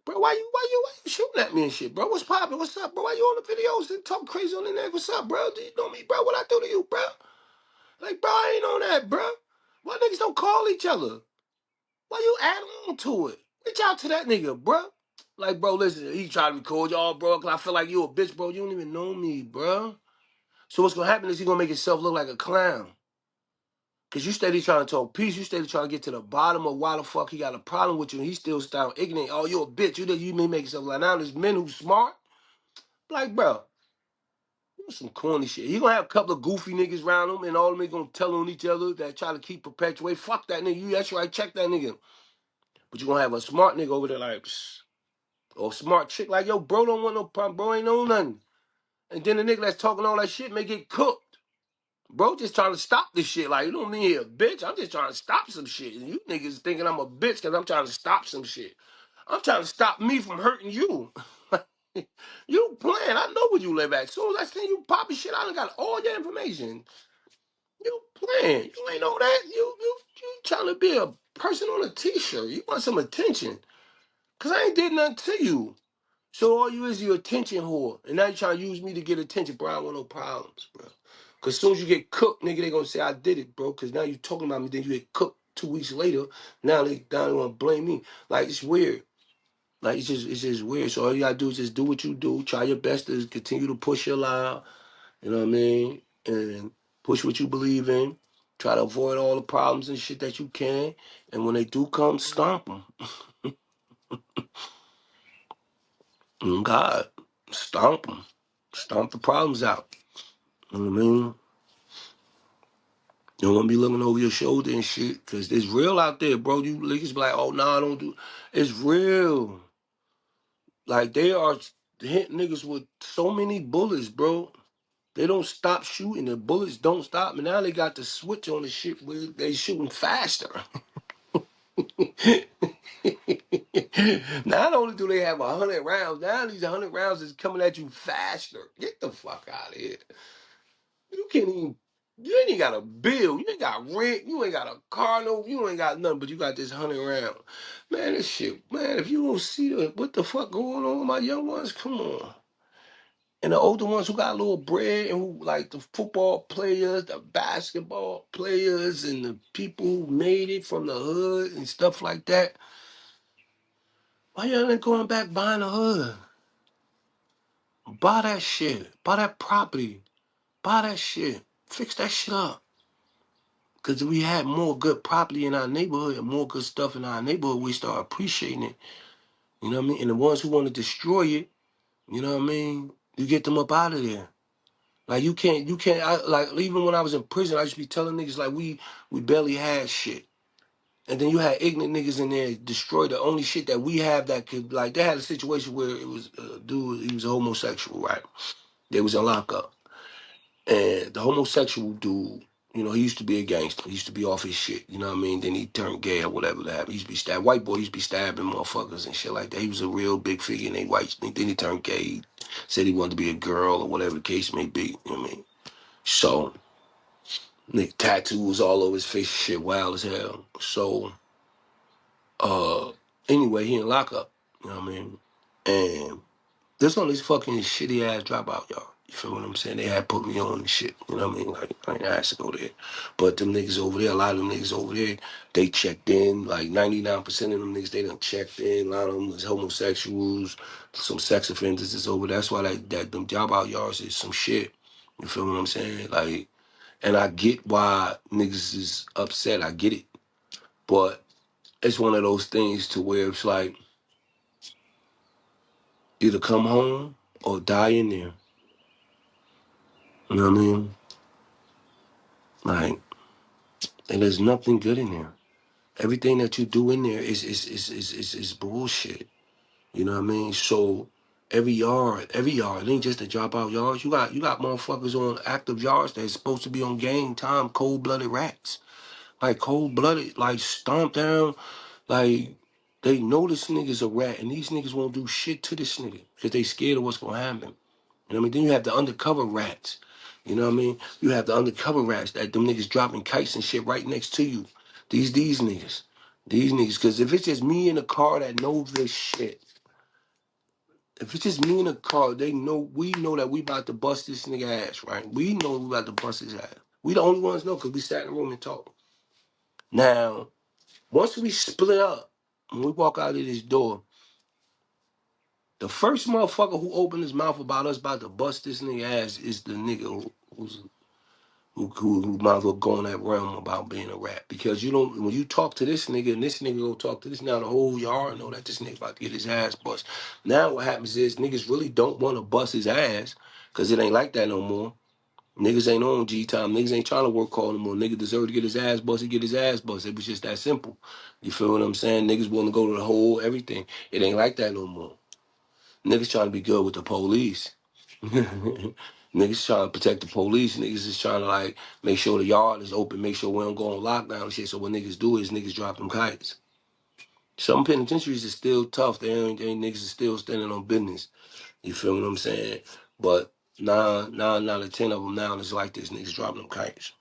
Bro, why you shooting at me and shit, bro? What's poppin'? What's up, bro? Why you on the videos and talk crazy on the net? What's up, bro? Do you know me, bro? What I do to you, bro? Like, bro, I ain't on that, bro. Why niggas don't call each other? Why you add on to it? Reach out to that nigga, bro. Like, bro, listen, he trying to record y'all, bro, because I feel like you a bitch, bro. You don't even know me, bro. So what's gonna happen is he gonna make himself look like a clown. Cause you steady trying to talk peace, you steady trying to get to the bottom of why the fuck he got a problem with you, and he still sound ignorant. Oh, you a bitch. You may make yourself like now. There's men who smart. Like, bro, some corny shit. He gonna have a couple of goofy niggas around him, and all of them gonna tell on each other that try to keep perpetuate. Fuck that nigga. You that's right. Check that nigga. But you gonna have a smart nigga over there like, psst, or smart chick like, yo, bro, don't want no problem. Bro ain't know nothing. And then the nigga that's talking all that shit may get cooked. Bro, just trying to stop this shit. Like, you don't mean a bitch. I'm just trying to stop some shit. And you niggas thinking I'm a bitch because I'm trying to stop some shit. I'm trying to stop me from hurting you. You playing. I know where you live at. As soon as I see you popping shit, I done got all your information. You playing. You ain't know that. You trying to be a person on a t-shirt. You want some attention. Because I ain't did nothing to you. So all you is your attention whore. And now you trying to use me to get attention, bro. I don't want no problems, bro. Because as soon as you get cooked, nigga, they going to say, I did it, bro. Because now you talking about me, then you get cooked 2 weeks later. Now they want to blame me. Like, it's weird. Like, it's just weird. So all you got to do is just do what you do. Try your best to continue to push your line. You know what I mean? And push what you believe in. Try to avoid all the problems and shit that you can. And when they do come, stomp them. God, stomp them. Stomp the problems out. You know what I mean? You don't want to be looking over your shoulder and shit, because it's real out there, bro. You niggas be like, oh, nah, I don't do. It's real. Like, they are hitting niggas with so many bullets, bro. They don't stop shooting. The bullets don't stop. And now they got the switch on the shit where they shooting faster. Not only do they have 100 rounds, now these 100 rounds is coming at you faster. Get the fuck out of here. You can't even, you ain't even got a bill. You ain't got rent. You ain't got a car. No, you ain't got nothing, but you got this 100 round. Man, this shit, man, if you don't see what the fuck going on with my young ones, come on. And the older ones who got a little bread and who like the football players, the basketball players, and the people who made it from the hood and stuff like that. Why y'all ain't going back buying the hood? Buy that shit. Buy that property. Buy that shit. Fix that shit up. Because if we had more good property in our neighborhood and more good stuff in our neighborhood, we start appreciating it. You know what I mean? And the ones who want to destroy it, you know what I mean? You get them up out of there. Like like even when I was in prison, I used to be telling niggas like we barely had shit. And then you had ignorant niggas in there destroy the only shit that we have that could, like, they had a situation where it was a dude, he was a homosexual, right? They was in lockup. And the homosexual dude, you know, he used to be a gangster. He used to be off his shit, you know what I mean? Then he turned gay or whatever that happened. He used to be stabbed. White boy used to be stabbing motherfuckers and shit like that. He was a real big figure in they white. Then he turned gay. He said he wanted to be a girl or whatever the case may be, you know what I mean? So, nigga, tattoos all over his face, shit wild as hell. So, anyway, he in lockup, you know what I mean? And this on this fucking shitty ass dropout, y'all. You feel what I'm saying? They had put me on and shit. You know what I mean? Like, I ain't asked to go there. But them niggas over there, a lot of them niggas over there, they checked in. Like 99% of them niggas, they done checked in. A lot of them was homosexuals, some sex offenders is over. That's why that them dropout yards is some shit. You feel what I'm saying? Like, and I get why niggas is upset. I get it. But it's one of those things to where it's like either come home or die in there. You know what I mean? Like, and there's nothing good in there. Everything that you do in there is bullshit. You know what I mean? So every yard, it ain't just the dropout yards. You got motherfuckers on active yards that's supposed to be on game time, cold-blooded rats. Like cold-blooded, like stomp down, like they know this nigga's a rat and these niggas won't do shit to this nigga because they scared of what's gonna happen. You know what I mean? Then you have the undercover rats. You know what I mean? You have the undercover rats that them niggas dropping kites and shit right next to you. These niggas. These niggas. Because if it's just me in the car that knows this shit, if it's just me in the car, we know that we about to bust this nigga ass, right? We know we about to bust his ass. We the only ones know because we sat in the room and talked. Now, once we split up, when we walk out of this door, the first motherfucker who opened his mouth about us about to bust this nigga ass is the nigga who might as well go in that realm about being a rat. Because you don't, when you talk to this nigga and this nigga go talk to this, now the whole yard know that this nigga about to get his ass bust. Now what happens is niggas really don't want to bust his ass because it ain't like that no more. Niggas ain't on G time. Niggas ain't trying to work hard no more. Nigga deserve to get his ass busted, get his ass busted. It was just that simple. You feel what I'm saying? Niggas want to go to the whole everything. It ain't like that no more. Niggas trying to be good with the police. Niggas trying to protect the police. Niggas is trying to like make sure the yard is open, make sure we don't go on lockdown and shit. So what niggas do is niggas drop them kites. Some penitentiaries is still tough. They niggas is still standing on business. You feel what I'm saying? But nine out of 10 of them now is like this. Niggas dropping them kites.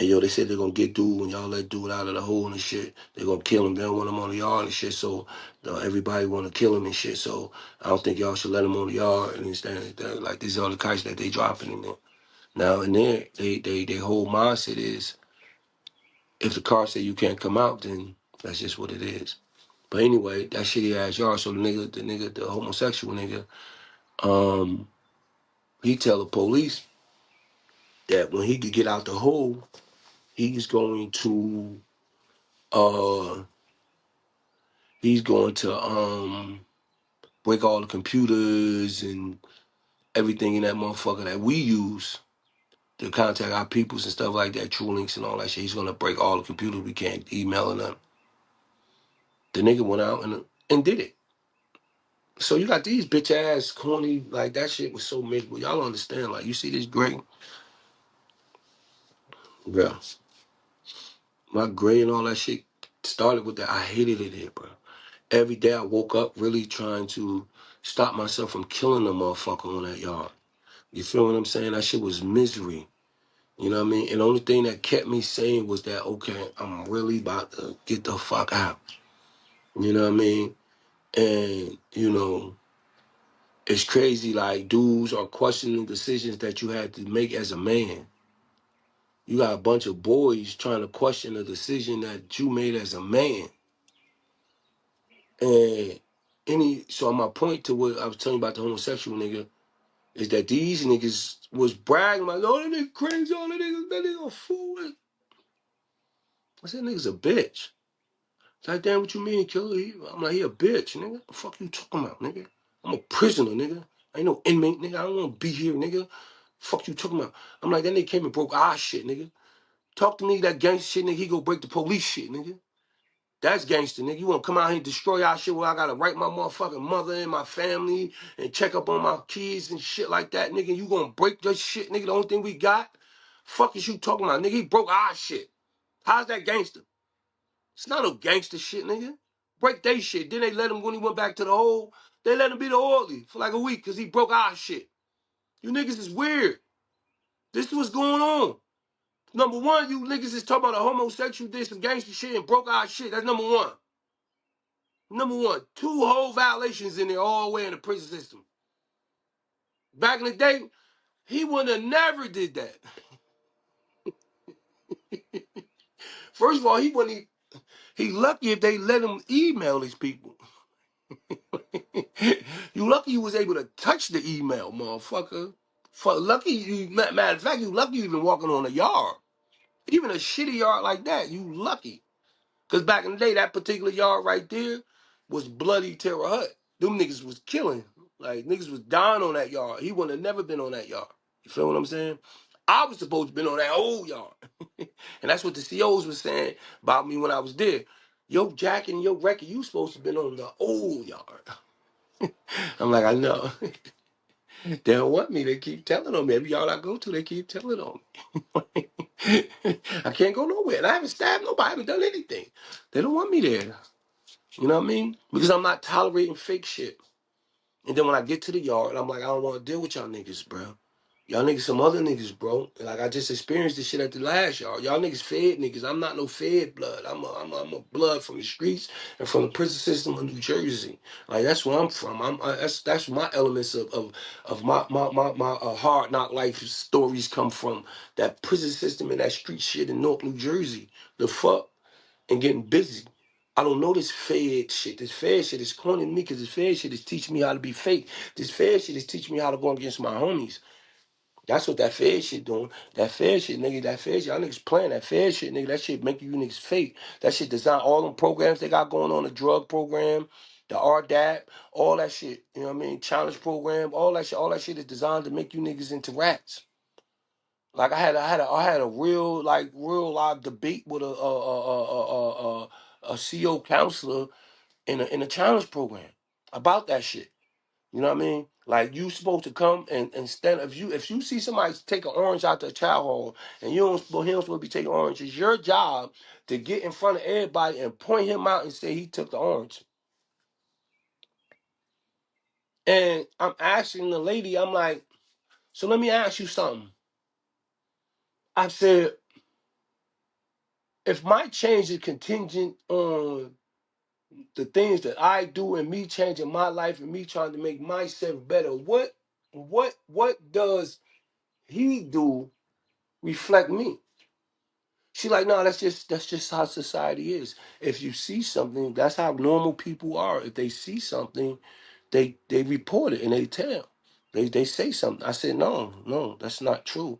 And yo, they said they're gonna get dude when y'all let dude out of the hole and shit. They're gonna kill him. They don't want him on the yard and shit. So everybody wanna kill him and shit. So I don't think y'all should let him on the yard and understand that. Like these are the kites that they dropping in there. Now in there, they whole mindset is if the car say you can't come out, then that's just what it is. But anyway, that shitty ass yard. So the homosexual nigga, he tell the police that when he could get out the hole, he's going to uh break all the computers and everything in that motherfucker that we use to contact our peoples and stuff like that, True Links and all that shit. He's gonna break all the computers we can't email and them. The nigga went out and did it. So you got these bitch ass corny, like that shit was so miserable. Y'all don't understand. Like you see this gray, bro. My gray and all that shit started with that. I hated it here, bro. Every day I woke up really trying to stop myself from killing the motherfucker on that yard. You feel what I'm saying? That shit was misery. You know what I mean? And the only thing that kept me sane was that, okay, I'm really about to get the fuck out. You know what I mean? And, you know, it's crazy, like, dudes are questioning decisions that you had to make as a man. You got a bunch of boys trying to question a decision that you made as a man. And so my point to what I was telling you about the homosexual nigga is that these niggas was bragging like, oh, that nigga crazy, oh, that nigga a fool. I said, nigga's a bitch. It's like, damn, what you mean, killer? I'm like, he a bitch, nigga. What the fuck you talking about, nigga? I'm a prisoner, nigga. I ain't no inmate, nigga. I don't want to be here, nigga. Fuck you talking about? I'm like, that nigga came and broke our shit, nigga. Talk to me that gangster shit, nigga. He go break the police shit, nigga. That's gangster, nigga. You want to come out here and destroy our shit where I got to write my motherfucking mother and my family and check up on my kids and shit like that, nigga. You going to break this shit, nigga? The only thing we got? Fuck is you talking about, nigga? He broke our shit. How's that gangster? It's not no gangster shit, nigga. Break they shit. Then they let him, when he went back to the hole, they let him be the orderly for like a week because he broke our shit. You niggas is weird. This is what's going on. Number one, you niggas is talking about a homosexual did some gangster shit and broke our shit. That's number one. Number one. Two whole violations in there all the way in the prison system. Back in the day, he would have never did that. First of all, he lucky if they let him email his people. You lucky you was able to touch the email, motherfucker. For lucky you, matter of fact, you lucky you even walking on a yard. Even a shitty yard like that, you lucky. Because back in the day, that particular yard right there was Bloody Terror Hut. Them niggas was killing. Like, niggas was dying on that yard. He wouldn't have never been on that yard. You feel what I'm saying? I was supposed to be on that old yard. And that's what the COs was saying about me when I was there. Yo, Jack and yo, Record, you supposed to have been on the old yard. I'm like, I know. They don't want me. They keep telling on me. Every yard I go to, they keep telling on me. I can't go nowhere. And I haven't stabbed nobody. I haven't done anything. They don't want me there. You know what I mean? Because I'm not tolerating fake shit. And then when I get to the yard, I'm like, I don't want to deal with y'all niggas, bro. Y'all niggas some other niggas, bro. Like, I just experienced this shit at the last yard. Y'all niggas fed niggas. I'm not no fed blood. I'm a blood from the streets and from the prison system of New Jersey. Like, that's where I'm from. That's my elements of my hard knock life stories come from. That prison system and that street shit in North New Jersey. The fuck? And getting busy. I don't know this fed shit. This fed shit is corny to me because this fed shit is teaching me how to be fake. This fed shit is teaching me how to go against my homies. That's what that fed shit doing. That fed shit, nigga, that fed shit, y'all niggas playing that fed shit, nigga. That shit make you niggas fake. That shit design all them programs they got going on, the drug program, the RDAP, all that shit. You know what I mean? Challenge program, all that shit is designed to make you niggas into rats. Like I had a real live debate with a CO counselor in a challenge program about that shit. You know what I mean? Like you supposed to come and stand if you see somebody take an orange out the child hall and he don't supposed to be taking orange, it's your job to get in front of everybody and point him out and say he took the orange. And I'm asking the lady, I'm like, so let me ask you something. I said, if my change is contingent on the things that I do and me changing my life and me trying to make myself better, what does he do reflect me? She like, no, that's just how society is. If you see something, that's how normal people are. If they see something, they report it and they tell. They say something. I said, no, that's not true.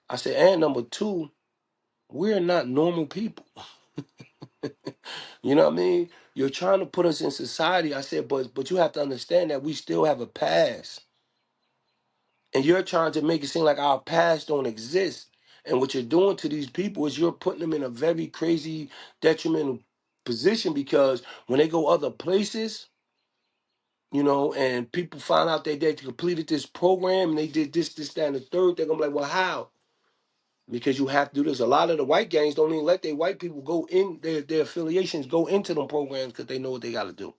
I said, and number two, we're not normal people. You know what I mean? You're trying to put us in society. I said, but you have to understand that we still have a past. And you're trying to make it seem like our past don't exist. And what you're doing to these people is you're putting them in a very crazy, detrimental position because when they go other places, you know, and people find out that they completed this program and they did this, that, and the third, they're going to be like, well, how? Because you have to do this. A lot of the white gangs don't even let their white people go in, their affiliations go into them programs because they know what they got to do.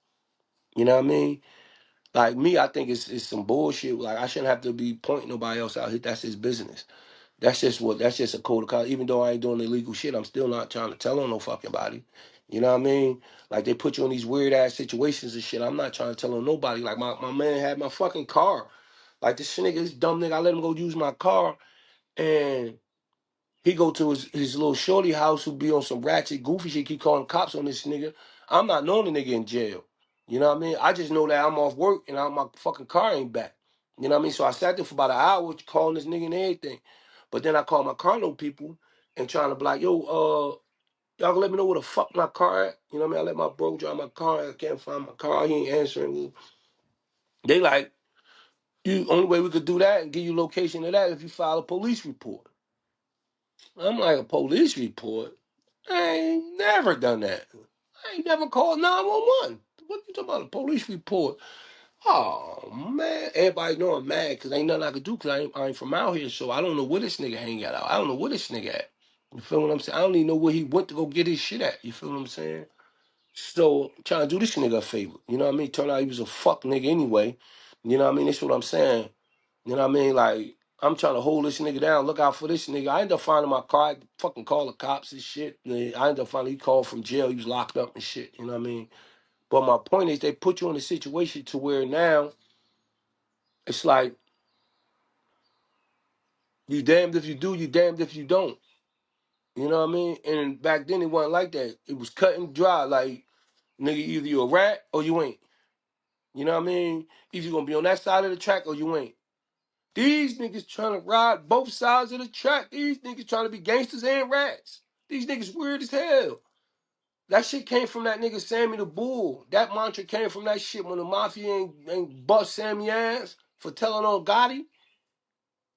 You know what I mean? Like me, I think it's some bullshit. Like I shouldn't have to be pointing nobody else out. That's his business. That's just a code of conduct. Even though I ain't doing illegal shit, I'm still not trying to tell on no fucking body. You know what I mean? Like they put you in these weird ass situations and shit. I'm not trying to tell on nobody. Like my man had my fucking car. Like this dumb nigga, I let him go use my car and he go to his little shorty house who be on some ratchet, goofy shit, keep calling cops on this nigga. I'm not knowing the nigga in jail. You know what I mean? I just know that I'm off work and my fucking car ain't back. You know what I mean? So I sat there for about an hour calling this nigga and everything. But then I called my carno people and trying to be like, yo, y'all can let me know where the fuck my car at? You know what I mean? I let my bro drive my car. I can't find my car. He ain't answering. They like, only way we could do that and give you location of that if you file a police report. I'm like, a police report? I ain't never done that. I ain't never called 911. What you talking about, a police report? Oh, man. Everybody know I'm mad because ain't nothing I could do because I ain't from out here, so I don't know where this nigga hang out. I don't know where this nigga at. You feel what I'm saying? I don't even know where he went to go get his shit at. You feel what I'm saying? So, trying to do this nigga a favor. You know what I mean? Turn out he was a fuck nigga anyway. You know what I mean? That's what I'm saying. You know what I mean? Like, I'm trying to hold this nigga down, look out for this nigga. I ended up finding my car, I fucking call the cops and shit. And I ended up finding he called from jail, he was locked up and shit, you know what I mean? But my point is they put you in a situation to where now it's like you damned if you do, you damned if you don't. You know what I mean? And back then it wasn't like that. It was cut and dry, like, nigga, either you a rat or you ain't. You know what I mean? Either you gonna be on that side of the track or you ain't. These niggas trying to ride both sides of the track. These niggas trying to be gangsters and rats. These niggas weird as hell. That shit came from that nigga Sammy the Bull. That mantra came from that shit when the mafia ain't bust Sammy ass for telling on Gotti.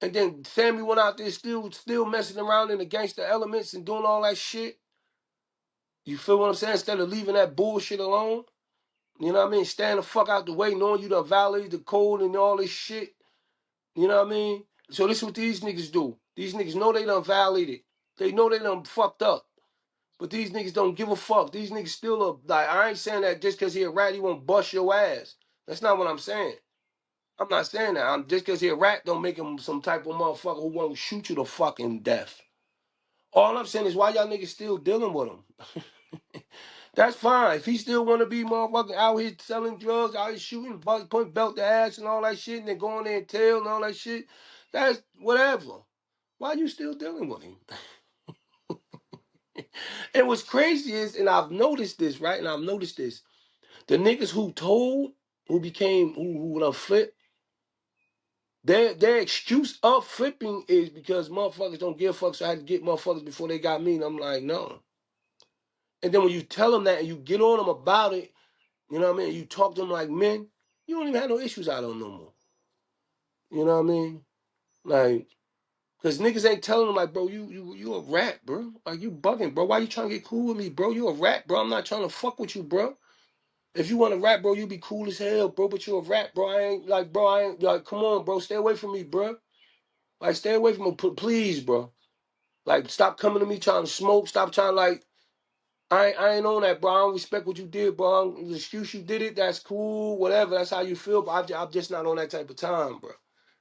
And then Sammy went out there still messing around in the gangster elements and doing all that shit. You feel what I'm saying? Instead of leaving that bullshit alone. You know what I mean? Stand the fuck out the way, knowing you done violated the code and all this shit. You know what I mean? So this is what these niggas do. These niggas know they done violated. They know they done fucked up. But these niggas don't give a fuck. These niggas still like, I ain't saying that just because he a rat, he won't bust your ass. That's not what I'm saying. I'm not saying that. Just because he a rat don't make him some type of motherfucker who won't shoot you to fucking death. All I'm saying is why y'all niggas still dealing with him? That's fine. If he still want to be motherfucking out here selling drugs, out here shooting, putting belt to ass and all that shit, and then going there and tail and all that shit, that's whatever. Why you still dealing with him? And what's crazy is, and I've noticed this, right? And I've noticed this. The niggas who done flip, their excuse of flipping is because motherfuckers don't give fucks, so I had to get motherfuckers before they got me. And I'm like, no. And then when you tell them that and you get on them about it, you know what I mean? You talk to them like men, you don't even have no issues out of them no more. You know what I mean? Like, because niggas ain't telling them like, bro, you a rat, bro. Like, you bugging, bro. Why you trying to get cool with me, bro? You a rat, bro. I'm not trying to fuck with you, bro. If you want to rap, bro, you be cool as hell, bro. But you a rap, bro. I ain't like, come on, bro. Stay away from me, bro. Like, stay away from me, please, bro. Like, stop coming to me trying to smoke. Stop trying to, like, I ain't on that, bro. I don't respect what you did, bro. The excuse you did it, that's cool, whatever. That's how you feel, but I'm just not on that type of time, bro.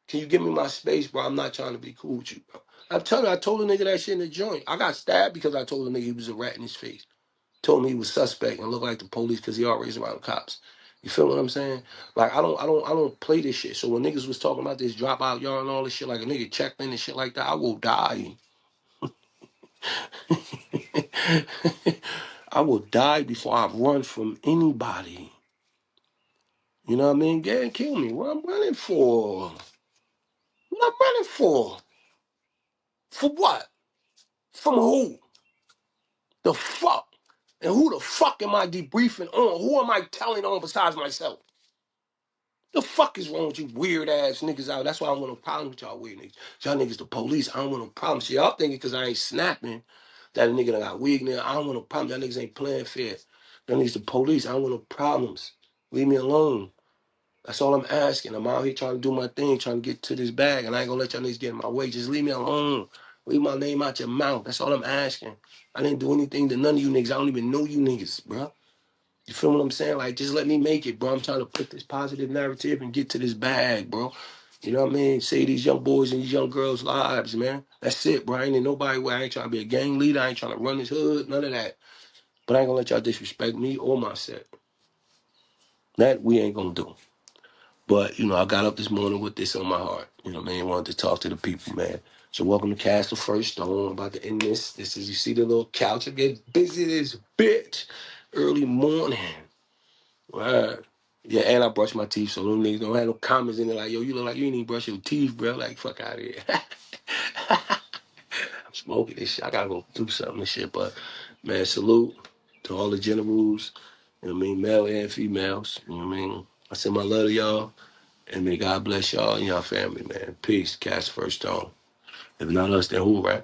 Can you give me my space, bro? I'm not trying to be cool with you, bro. I'm telling you, I told a nigga that shit in the joint. I got stabbed because I told a nigga he was a rat in his face. Told me he was suspect and looked like the police because he always around the cops. You feel what I'm saying? Like I don't play this shit. So when niggas was talking about this dropout yard and all this shit, like a nigga checked in and shit like that, I will die. I will die before I run from anybody. You know what I mean? Get and kill me. What I'm running for? What I'm running for? For what? From who? The fuck? And who the fuck am I debriefing on? Who am I telling on besides myself? The fuck is wrong with you weird ass niggas out? That's why I don't want no problems with y'all weird niggas. Y'all niggas the police. I don't want no problems. See, y'all thinking because I ain't snapping that a nigga that got wig now. I don't want no problems. Y'all niggas ain't playing fair. Y'all niggas the police. I don't want no problems. Leave me alone. That's all I'm asking. I'm out here trying to do my thing, trying to get to this bag, and I ain't gonna let y'all niggas get in my way. Just leave me alone. Leave my name out your mouth. That's all I'm asking. I didn't do anything to none of you niggas. I don't even know you niggas, bro. You feel what I'm saying? Like, just let me make it, bro. I'm trying to put this positive narrative and get to this bag, bro. You know what I mean? Save these young boys and these young girls' lives, man. That's it, bro. I ain't in nobody where I ain't trying to be a gang leader. I ain't trying to run this hood, none of that. But I ain't gonna let y'all disrespect me or my set. That we ain't gonna do. But, you know, I got up this morning with this on my heart. You know what I mean? I wanted to talk to the people, man. So welcome to Castle First Stone. I'm about to end this. This is, you see the little couch? I get busy this bitch early morning. Right. Yeah, and I brush my teeth, so them niggas don't have no comments in there like, yo, you look like you ain't even brush your teeth, bro. Like, fuck out of here. I'm smoking this shit. I gotta go do something and shit. But, man, salute to all the generals, you know what I mean, male and females. You know what I mean? I send my love to y'all, and may God bless y'all and y'all family, man. Peace. Cast first stone. If not us, then who, right?